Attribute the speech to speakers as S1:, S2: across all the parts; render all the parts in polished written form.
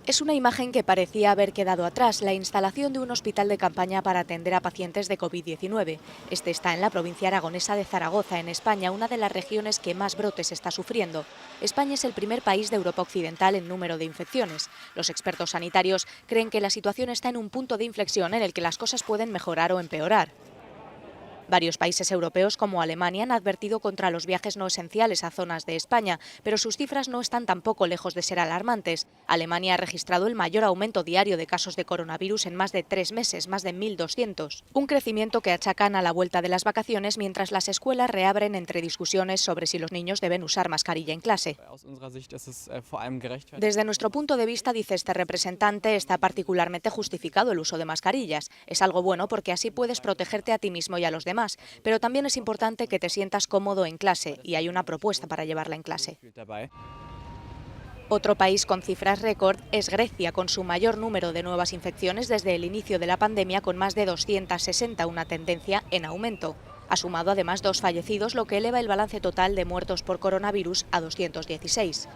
S1: Es una imagen que parecía haber quedado atrás, la instalación de un hospital de campaña para atender a pacientes de COVID-19. Este está en la provincia aragonesa de Zaragoza, en España, una de las regiones que más brotes está sufriendo. España es el primer país de Europa Occidental en número de infecciones. Los expertos sanitarios creen que la situación está en un punto de inflexión en el que las cosas pueden mejorar o empeorar. Varios países europeos como Alemania han advertido contra los viajes no esenciales a zonas de España, pero sus cifras no están tampoco lejos de ser alarmantes. Alemania ha registrado el mayor aumento diario de casos de coronavirus en más de 3 meses, más de 1.200. Un crecimiento que achacan a la vuelta de las vacaciones mientras las escuelas reabren entre discusiones sobre si los niños deben usar mascarilla en clase. Desde nuestro punto de vista, dice este representante, está particularmente justificado el uso de mascarillas. Es algo bueno porque así puedes protegerte a ti mismo y a los demás. Pero también es importante que te sientas cómodo en clase y hay una propuesta para llevarla en clase. Otro país con cifras récord es Grecia, con su mayor número de nuevas infecciones desde el inicio de la pandemia, con más de 260, una tendencia en aumento. Ha sumado además 2 fallecidos, lo que eleva el balance total de muertos por coronavirus a 216.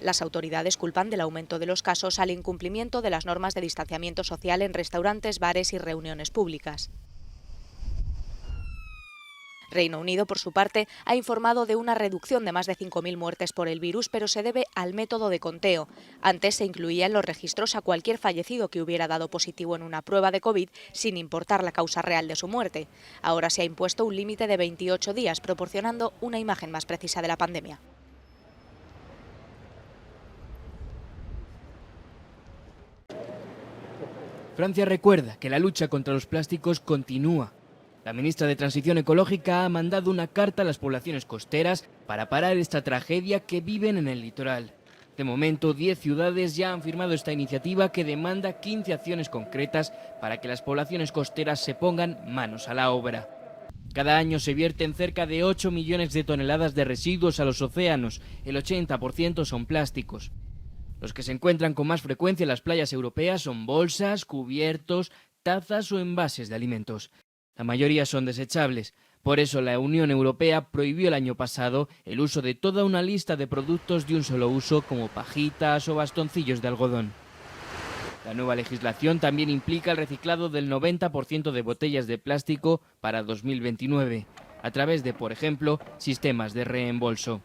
S1: Las autoridades culpan del aumento de los casos al incumplimiento de las normas de distanciamiento social en restaurantes, bares y reuniones públicas. Reino Unido, por su parte, ha informado de una reducción de más de 5.000 muertes por el virus, pero se debe al método de conteo. Antes se incluía en los registros a cualquier fallecido que hubiera dado positivo en una prueba de COVID, sin importar la causa real de su muerte. Ahora se ha impuesto un límite de 28 días, proporcionando una imagen más precisa de la pandemia.
S2: Francia recuerda que la lucha contra los plásticos continúa. La ministra de Transición Ecológica ha mandado una carta a las poblaciones costeras para parar esta tragedia que viven en el litoral. De momento, 10 ciudades ya han firmado esta iniciativa que demanda 15 acciones concretas para que las poblaciones costeras se pongan manos a la obra. Cada año se vierten cerca de 8 millones de toneladas de residuos a los océanos, el 80% son plásticos. Los que se encuentran con más frecuencia en las playas europeas son bolsas, cubiertos, tazas o envases de alimentos. La mayoría son desechables. Por eso la Unión Europea prohibió el año pasado el uso de toda una lista de productos de un solo uso como pajitas o bastoncillos de algodón. La nueva legislación también implica el reciclado del 90% de botellas de plástico para 2029, a través de, por ejemplo, sistemas de reembolso.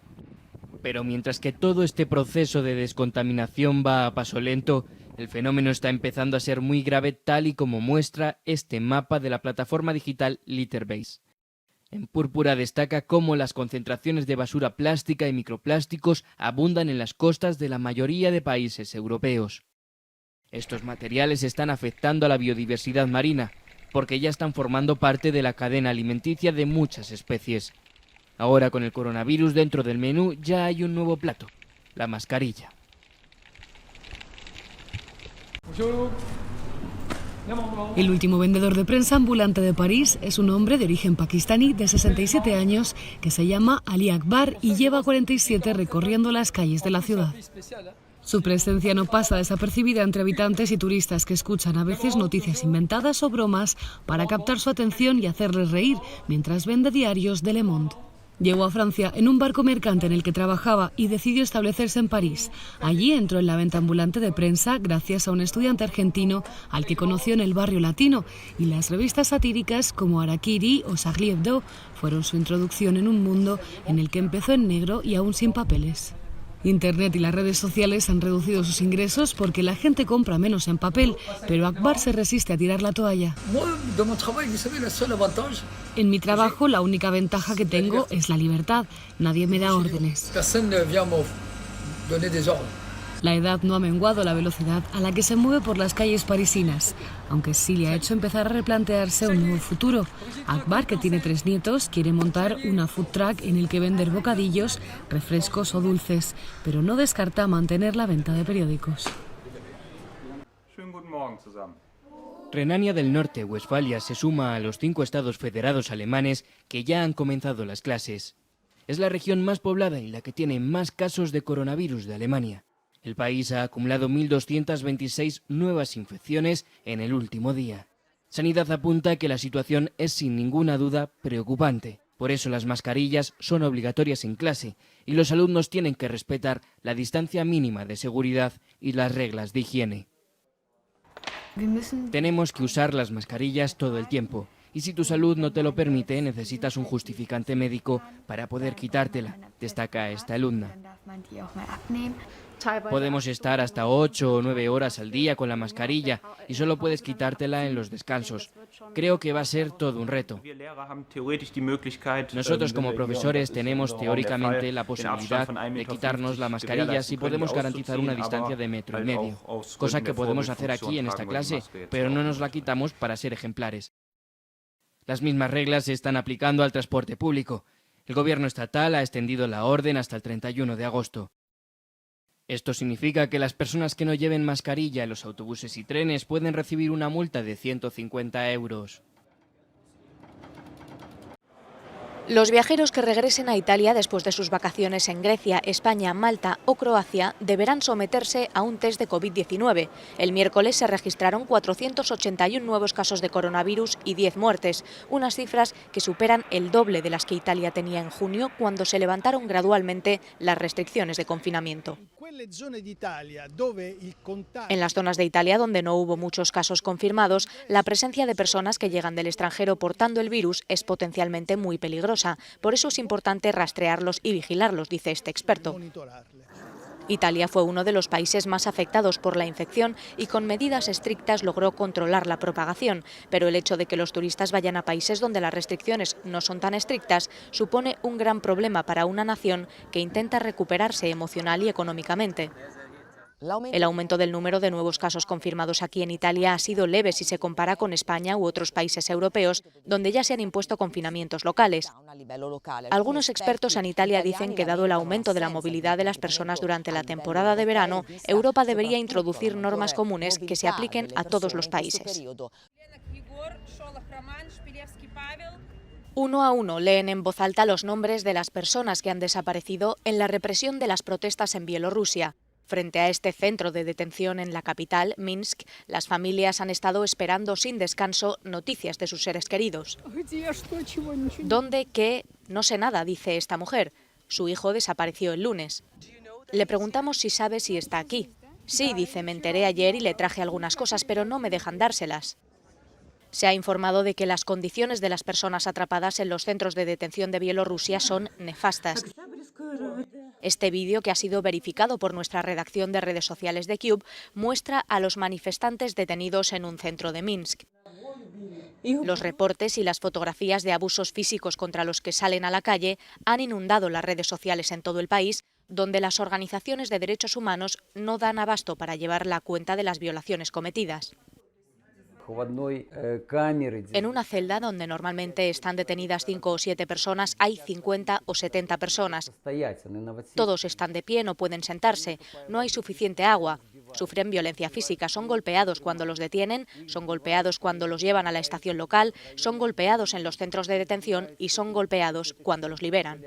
S2: Pero mientras que todo este proceso de descontaminación va a paso lento, el fenómeno está empezando a ser muy grave, tal y como muestra este mapa de la plataforma digital Litterbase. En púrpura destaca cómo las concentraciones de basura plástica y microplásticos abundan en las costas de la mayoría de países europeos. Estos materiales están afectando a la biodiversidad marina, porque ya están formando parte de la cadena alimenticia de muchas especies. Ahora, con el coronavirus dentro del menú, ya hay un nuevo plato: la mascarilla.
S3: El último vendedor de prensa ambulante de París es un hombre de origen pakistaní de 67 años que se llama Ali Akbar y lleva 47 recorriendo las calles de la ciudad. Su presencia no pasa desapercibida entre habitantes y turistas que escuchan a veces noticias inventadas o bromas para captar su atención y hacerles reír mientras vende diarios de Le Monde. Llegó a Francia en un barco mercante en el que trabajaba y decidió establecerse en París. Allí entró en la venta ambulante de prensa gracias a un estudiante argentino al que conoció en el barrio latino, y las revistas satíricas como Harakiri o Charlie Hebdo fueron su introducción en un mundo en el que empezó en negro y aún sin papeles. Internet y las redes sociales han reducido sus ingresos porque la gente compra menos en papel, pero Akbar se resiste a tirar la toalla. En mi trabajo, la única ventaja que tengo es la libertad. Nadie me da órdenes. La edad no ha menguado la velocidad a la que se mueve por las calles parisinas, aunque sí le ha hecho empezar a replantearse un nuevo futuro. Akbar, que tiene 3 nietos, quiere montar una food truck en el que vender bocadillos, refrescos o dulces, pero no descarta mantener la venta de periódicos.
S2: Renania del Norte, Westfalia, se suma a los 5 estados federados alemanes que ya han comenzado las clases. Es la región más poblada y la que tiene más casos de coronavirus de Alemania. El país ha acumulado 1.226 nuevas infecciones en el último día. Sanidad apunta que la situación es sin ninguna duda preocupante. Por eso las mascarillas son obligatorias en clase y los alumnos tienen que respetar la distancia mínima de seguridad y las reglas de higiene. Tenemos que usar las mascarillas todo el tiempo y si tu salud no te lo permite, necesitas un justificante médico para poder quitártela, destaca esta alumna. Podemos estar hasta 8 o 9 horas al día con la mascarilla y solo puedes quitártela en los descansos. Creo que va a ser todo un reto. Nosotros como profesores tenemos teóricamente la posibilidad de quitarnos la mascarilla si podemos garantizar una distancia de 1,5 metros, cosa que podemos hacer aquí en esta clase, pero no nos la quitamos para ser ejemplares. Las mismas reglas se están aplicando al transporte público. El gobierno estatal ha extendido la orden hasta el 31 de agosto. Esto significa que las personas que no lleven mascarilla en los autobuses y trenes pueden recibir una multa de 150 euros.
S1: Los viajeros que regresen a Italia después de sus vacaciones en Grecia, España, Malta o Croacia deberán someterse a un test de COVID-19. El miércoles se registraron 481 nuevos casos de coronavirus y 10 muertes, unas cifras que superan el doble de las que Italia tenía en junio cuando se levantaron gradualmente las restricciones de confinamiento. En las zonas de Italia donde no hubo muchos casos confirmados, la presencia de personas que llegan del extranjero portando el virus es potencialmente muy peligrosa. Por eso es importante rastrearlos y vigilarlos, dice este experto. Italia fue uno de los países más afectados por la infección y con medidas estrictas logró controlar la propagación, pero el hecho de que los turistas vayan a países donde las restricciones no son tan estrictas supone un gran problema para una nación que intenta recuperarse emocional y económicamente. El aumento del número de nuevos casos confirmados aquí en Italia ha sido leve si se compara con España u otros países europeos, donde ya se han impuesto confinamientos locales. Algunos expertos en Italia dicen que, dado el aumento de la movilidad de las personas durante la temporada de verano, Europa debería introducir normas comunes que se apliquen a todos los países. Uno a uno leen en voz alta los nombres de las personas que han desaparecido en la represión de las protestas en Bielorrusia. Frente a este centro de detención en la capital, Minsk, las familias han estado esperando sin descanso noticias de sus seres queridos. ¿Dónde? ¿Qué? No sé nada, dice esta mujer. Su hijo desapareció el lunes. Le preguntamos si sabe si está aquí. Sí, dice, me enteré ayer y le traje algunas cosas, pero no me dejan dárselas. Se ha informado de que las condiciones de las personas atrapadas en los centros de detención de Bielorrusia son nefastas. Este vídeo, que ha sido verificado por nuestra redacción de redes sociales de Cube, muestra a los manifestantes detenidos en un centro de Minsk. Los reportes y las fotografías de abusos físicos contra los que salen a la calle han inundado las redes sociales en todo el país, donde las organizaciones de derechos humanos no dan abasto para llevar la cuenta de las violaciones cometidas. En una celda donde normalmente están detenidas 5 o 7 personas, hay 50 o 70 personas. Todos están de pie, no pueden sentarse, no hay suficiente agua. Sufren violencia física, son golpeados cuando los detienen, son golpeados cuando los llevan a la estación local, son golpeados en los centros de detención y son golpeados cuando los liberan.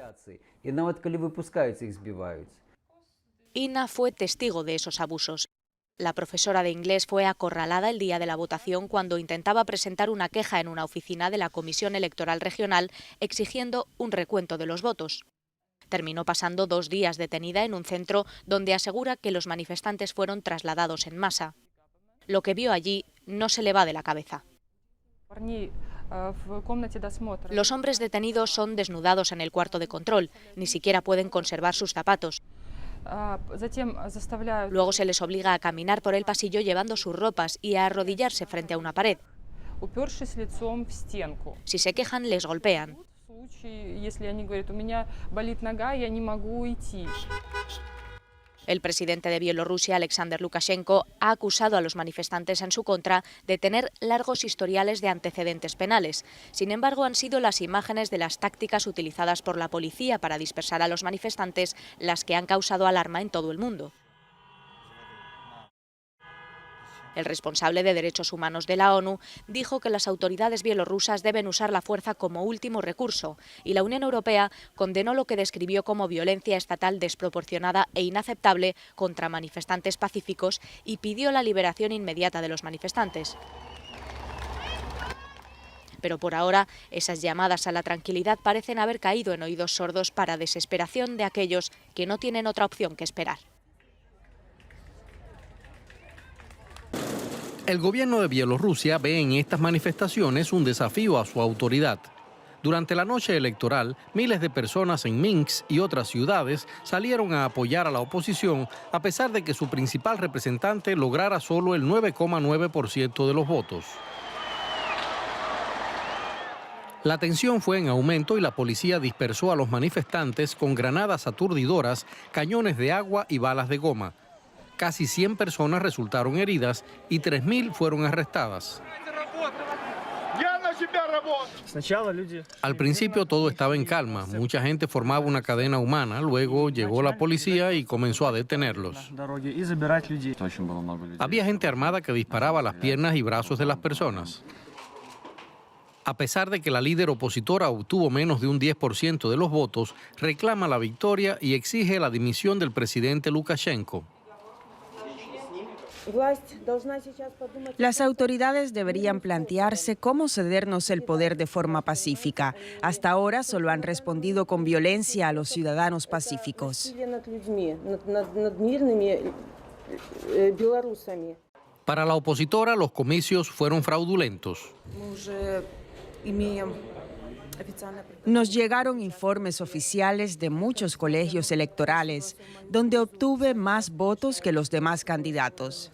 S1: Inna fue testigo de esos abusos. La profesora de inglés fue acorralada el día de la votación cuando intentaba presentar una queja en una oficina de la Comisión Electoral Regional exigiendo un recuento de los votos. Terminó pasando 2 días detenida en un centro donde asegura que los manifestantes fueron trasladados en masa. Lo que vio allí no se le va de la cabeza. Los hombres detenidos son desnudados en el cuarto de control, ni siquiera pueden conservar sus zapatos. Luego se les obliga a caminar por el pasillo llevando sus ropas y a arrodillarse frente a una pared. Si se quejan, les golpean. El presidente de Bielorrusia, Alexander Lukashenko, ha acusado a los manifestantes en su contra de tener largos historiales de antecedentes penales. Sin embargo, han sido las imágenes de las tácticas utilizadas por la policía para dispersar a los manifestantes las que han causado alarma en todo el mundo. El responsable de derechos humanos de la ONU dijo que las autoridades bielorrusas deben usar la fuerza como último recurso y la Unión Europea condenó lo que describió como violencia estatal desproporcionada e inaceptable contra manifestantes pacíficos y pidió la liberación inmediata de los manifestantes. Pero por ahora, esas llamadas a la tranquilidad parecen haber caído en oídos sordos para desesperación de aquellos que no tienen otra opción que esperar.
S4: El gobierno de Bielorrusia ve en estas manifestaciones un desafío a su autoridad. Durante la noche electoral, miles de personas en Minsk y otras ciudades salieron a apoyar a la oposición, a pesar de que su principal representante lograra solo el 9,9% de los votos. La tensión fue en aumento y la policía dispersó a los manifestantes con granadas aturdidoras, cañones de agua y balas de goma. Casi 100 personas resultaron heridas y 3.000 fueron arrestadas. Al principio todo estaba en calma, mucha gente formaba una cadena humana, luego llegó la policía y comenzó a detenerlos. Había gente armada que disparaba a las piernas y brazos de las personas. A pesar de que la líder opositora obtuvo menos de un 10% de los votos, reclama la victoria y exige la dimisión del presidente Lukashenko.
S5: Las autoridades deberían plantearse cómo cedernos el poder de forma pacífica. Hasta ahora solo han respondido con violencia a los ciudadanos pacíficos.
S4: Para la opositora, los comicios fueron fraudulentos.
S5: Nos llegaron informes oficiales de muchos colegios electorales, donde obtuve más votos que los demás candidatos.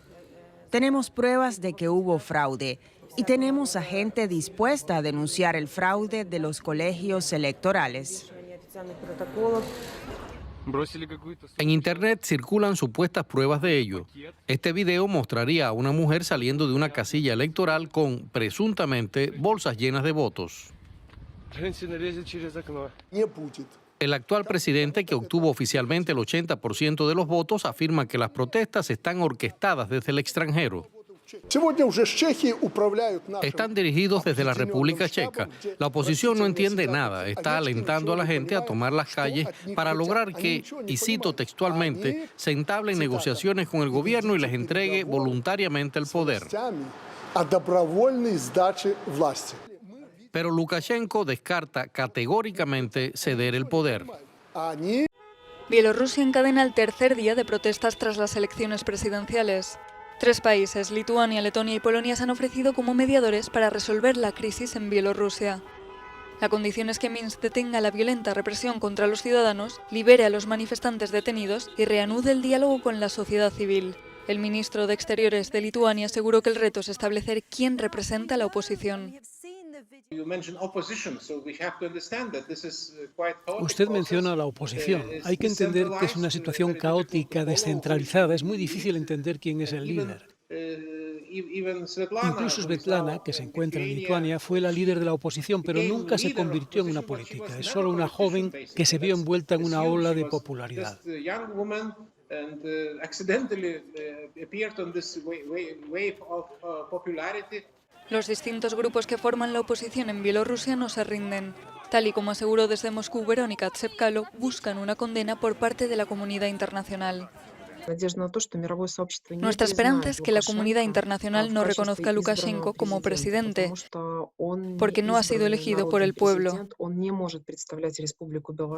S5: Tenemos pruebas de que hubo fraude y tenemos a gente dispuesta a denunciar el fraude de los colegios electorales.
S4: En Internet circulan supuestas pruebas de ello. Este video mostraría a una mujer saliendo de una casilla electoral con, presuntamente, bolsas llenas de votos. El actual presidente, que obtuvo oficialmente el 80% de los votos, afirma que las protestas están orquestadas desde el extranjero. Están dirigidos desde la República Checa. La oposición no entiende nada, está alentando a la gente a tomar las calles para lograr que, y cito textualmente, se entablen negociaciones con el gobierno y les entregue voluntariamente el poder. Pero Lukashenko descarta categóricamente ceder el poder.
S6: Bielorrusia encadena el tercer día de protestas tras las elecciones presidenciales. 3 países, Lituania, Letonia y Polonia, se han ofrecido como mediadores para resolver la crisis en Bielorrusia. La condición es que Minsk detenga la violenta represión contra los ciudadanos, libere a los manifestantes detenidos y reanude el diálogo con la sociedad civil. El ministro de Exteriores de Lituania aseguró que el reto es establecer quién representa a la oposición.
S7: Usted menciona a la oposición. Hay que entender que es una situación caótica, descentralizada. Es muy difícil entender quién es el líder. Incluso Svetlana, que se encuentra en Lituania, fue la líder de la oposición, pero nunca se convirtió en una política. Es solo una joven que se vio envuelta en una ola de popularidad.
S6: Los distintos grupos que forman la oposición en Bielorrusia no se rinden. Tal y como aseguró desde Moscú Verónica Tsepkalo, buscan una condena por parte de la comunidad internacional. Nuestra esperanza es que la comunidad internacional no reconozca a Lukashenko como presidente, porque no ha sido elegido por el pueblo.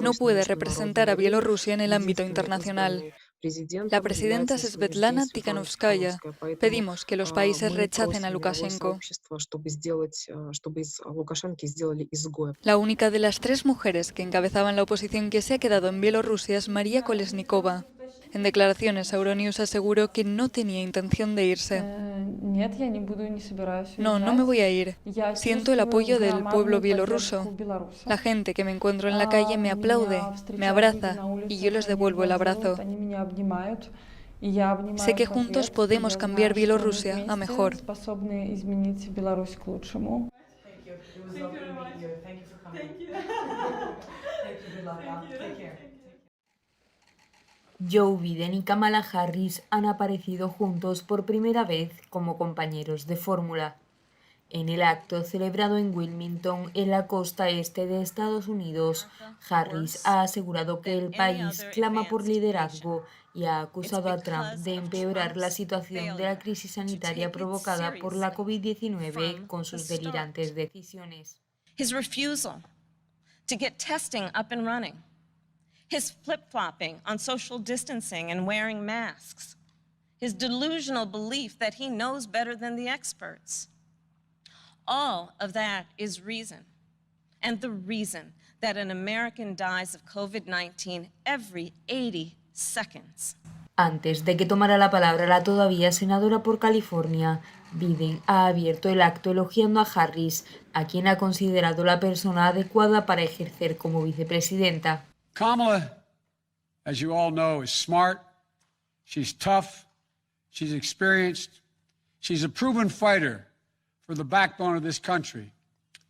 S6: No puede representar a Bielorrusia en el ámbito internacional. La presidenta es Svetlana Tikhanovskaya. Pedimos que los países rechacen a Lukashenko. La única de las 3 mujeres que encabezaban la oposición que se ha quedado en Bielorrusia es María Kolesnikova. En declaraciones a Euronews aseguró que no tenía intención de irse. No me voy a ir. Siento el apoyo del pueblo bielorruso. La gente que me encuentro en la calle me aplaude, me abraza y yo les devuelvo el abrazo. Sé que juntos podemos cambiar Bielorrusia a mejor.
S8: Joe Biden y Kamala Harris han aparecido juntos por primera vez como compañeros de fórmula. En el acto celebrado en Wilmington, en la costa este de Estados Unidos, Harris ha asegurado que el país clama por liderazgo y ha acusado a Trump de empeorar la situación de la crisis sanitaria provocada por la COVID-19 con sus delirantes decisiones.
S9: His refusal to get testing up and running, his flip-flopping on social distancing and wearing masks, his delusional belief that he knows better than the experts. All of that is reason, and the reason that an American dies of COVID-19 every 80 seconds.
S8: Antes de que tomara la palabra la todavía senadora por California, Biden ha abierto el acto elogiando a Harris, a quien ha considerado la persona adecuada para ejercer como vicepresidenta.
S10: Kamala, as you all know, is smart, she's tough, she's experienced, she's a proven fighter for the backbone of this country,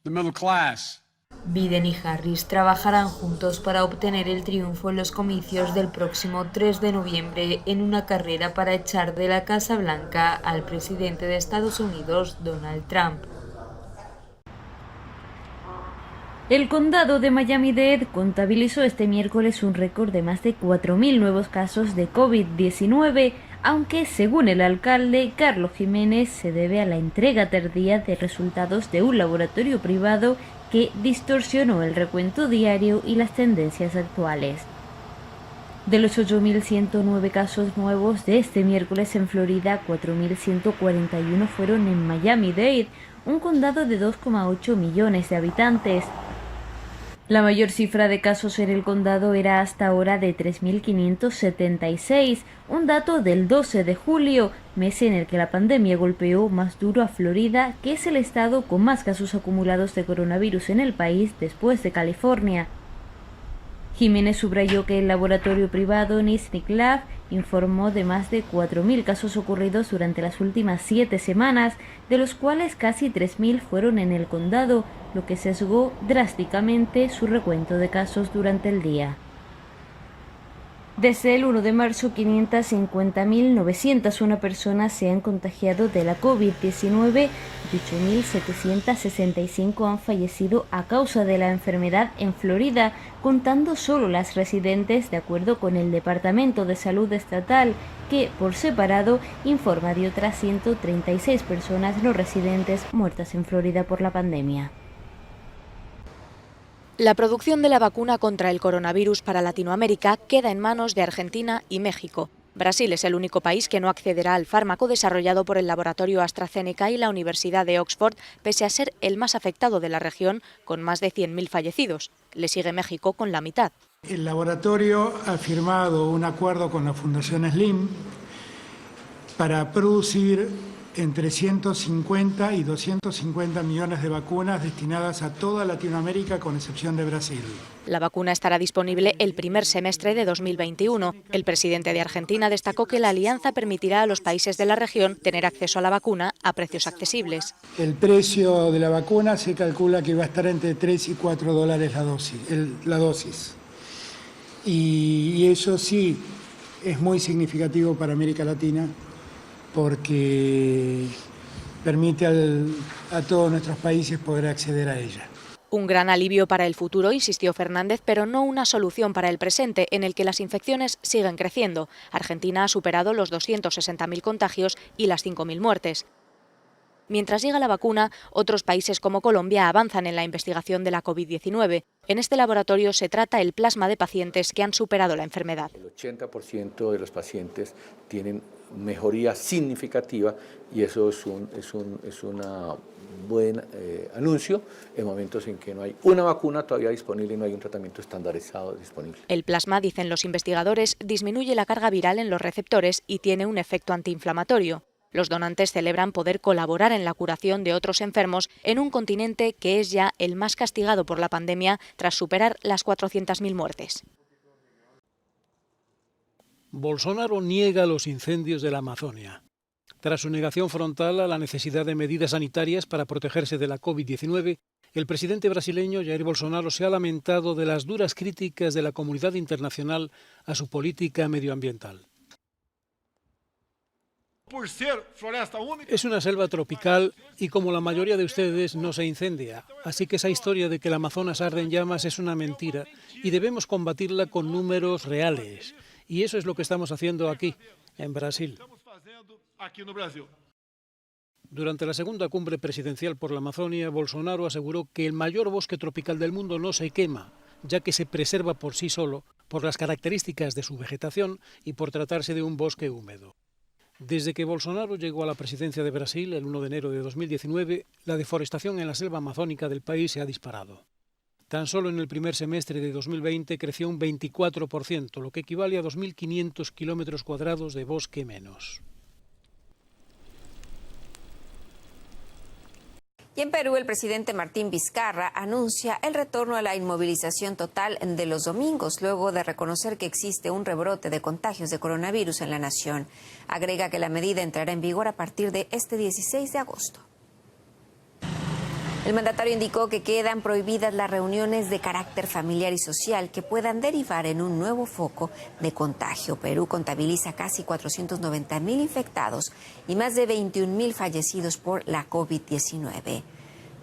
S10: the middle class.
S8: Biden y Harris trabajarán juntos para obtener el triunfo en los comicios del próximo 3 de noviembre en una carrera para echar de la Casa Blanca al presidente de Estados Unidos, Donald Trump.
S11: El condado de Miami-Dade contabilizó este miércoles un récord de más de 4.000 nuevos casos de COVID-19, aunque según el alcalde Carlos Jiménez se debe a la entrega tardía de resultados de un laboratorio privado que distorsionó el recuento diario y las tendencias actuales. De los 8.109 casos nuevos de este miércoles en Florida, 4.141 fueron en Miami-Dade, un condado de 2,8 millones de habitantes. La mayor cifra de casos en el condado era hasta ahora de 3.576, un dato del 12 de julio, mes en el que la pandemia golpeó más duro a Florida, que es el estado con más casos acumulados de coronavirus en el país después de California. Jiménez subrayó que el laboratorio privado Nisnik Lab informó de más de 4.000 casos ocurridos durante las últimas 7 semanas, de los cuales casi 3.000 fueron en el condado, lo que sesgó drásticamente su recuento de casos durante el día. Desde el 1 de marzo, 550.901 personas se han contagiado de la COVID-19 y 8.765 han fallecido a causa de la enfermedad en Florida, contando solo las residentes, de acuerdo con el Departamento de Salud Estatal, que, por separado, informa de otras 136 personas no residentes muertas en Florida por la pandemia.
S1: La producción de la vacuna contra el coronavirus para Latinoamérica queda en manos de Argentina y México. Brasil es el único país que no accederá al fármaco desarrollado por el laboratorio AstraZeneca y la Universidad de Oxford, pese a ser el más afectado de la región, con más de 100.000 fallecidos. Le sigue México con la mitad.
S12: El laboratorio ha firmado un acuerdo con la Fundación Slim para producir entre 150 y 250 millones de vacunas destinadas a toda Latinoamérica, con excepción de Brasil.
S1: La vacuna estará disponible el primer semestre de 2021. El presidente de Argentina destacó que la alianza permitirá a los países de la región tener acceso a la vacuna a precios accesibles.
S12: El precio de la vacuna se calcula que va a estar entre 3 y 4 dólares la dosis. Y eso sí es muy significativo para América Latina, porque permite a todos nuestros países poder acceder a ella.
S1: Un gran alivio para el futuro, insistió Fernández, pero no una solución para el presente, en el que las infecciones siguen creciendo. Argentina ha superado los 260.000 contagios y las 5.000 muertes. Mientras llega la vacuna, otros países como Colombia avanzan en la investigación de la COVID-19. En este laboratorio se trata el plasma de pacientes que han superado la enfermedad.
S13: El 80% de los pacientes tienen mejoría significativa y eso es un buen anuncio en momentos en que no hay una vacuna todavía disponible y no hay un tratamiento estandarizado disponible.
S1: El plasma, dicen los investigadores, disminuye la carga viral en los receptores y tiene un efecto antiinflamatorio. Los donantes celebran poder colaborar en la curación de otros enfermos en un continente que es ya el más castigado por la pandemia tras superar las 400.000 muertes.
S7: Bolsonaro niega los incendios de la Amazonia. Tras su negación frontal a la necesidad de medidas sanitarias para protegerse de la COVID-19, el presidente brasileño Jair Bolsonaro se ha lamentado de las duras críticas de la comunidad internacional a su política medioambiental. Es una selva tropical y, como la mayoría de ustedes, no se incendia. Así que esa historia de que el Amazonas arde en llamas es una mentira y debemos combatirla con números reales. Y eso es lo que estamos haciendo aquí, en Brasil. Durante la segunda cumbre presidencial por la Amazonia, Bolsonaro aseguró que el mayor bosque tropical del mundo no se quema, ya que se preserva por sí solo, por las características de su vegetación y por tratarse de un bosque húmedo. Desde que Bolsonaro llegó a la presidencia de Brasil el 1 de enero de 2019, la deforestación en la selva amazónica del país se ha disparado. Tan solo en el primer semestre de 2020 creció un 24%, lo que equivale a 2.500 kilómetros cuadrados de bosque menos.
S14: Y en Perú, el presidente Martín Vizcarra anuncia el retorno a la inmovilización total de los domingos, luego de reconocer que existe un rebrote de contagios de coronavirus en la nación. Agrega que la medida entrará en vigor a partir de este 16 de agosto. El mandatario indicó que quedan prohibidas las reuniones de carácter familiar y social que puedan derivar en un nuevo foco de contagio. Perú contabiliza casi 490.000 infectados y más de 21.000 fallecidos por la COVID-19.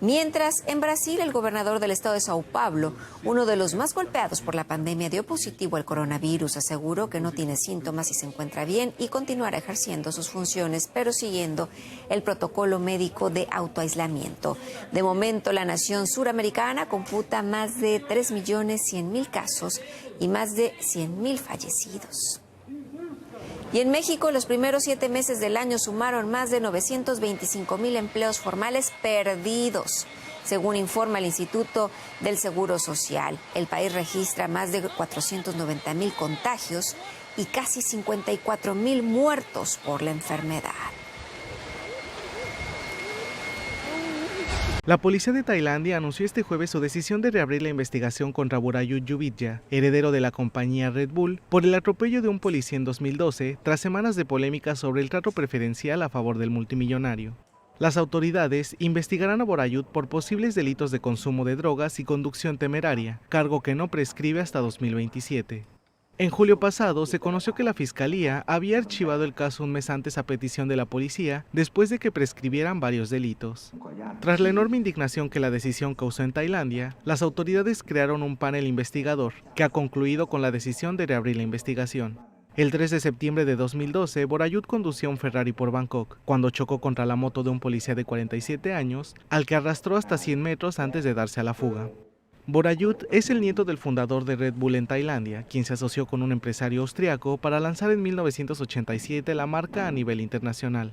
S14: Mientras, en Brasil, el gobernador del estado de Sao Paulo, uno de los más golpeados por la pandemia, dio positivo al coronavirus. Aseguró que no tiene síntomas y se encuentra bien y continuará ejerciendo sus funciones, pero siguiendo el protocolo médico de autoaislamiento. De momento, la nación suramericana computa más de 3.100.000 casos y más de 100.000 fallecidos. Y en México, los primeros 7 meses del año sumaron más de 925.000 empleos formales perdidos, según informa el Instituto del Seguro Social. El país registra más de 490.000 contagios y casi 54.000 muertos por la enfermedad.
S15: La policía de Tailandia anunció este jueves su decisión de reabrir la investigación contra Worayut Yuvitya, heredero de la compañía Red Bull, por el atropello de un policía en 2012, tras semanas de polémica sobre el trato preferencial a favor del multimillonario. Las autoridades investigarán a Worayut por posibles delitos de consumo de drogas y conducción temeraria, cargo que no prescribe hasta 2027. En julio pasado se conoció que la Fiscalía había archivado el caso un mes antes a petición de la policía, después de que prescribieran varios delitos. Tras la enorme indignación que la decisión causó en Tailandia, las autoridades crearon un panel investigador, que ha concluido con la decisión de reabrir la investigación. El 3 de septiembre de 2012, Worayut conducía un Ferrari por Bangkok, cuando chocó contra la moto de un policía de 47 años, al que arrastró hasta 100 metros antes de darse a la fuga. Worayut es el nieto del fundador de Red Bull en Tailandia, quien se asoció con un empresario austriaco para lanzar en 1987 la marca a nivel internacional.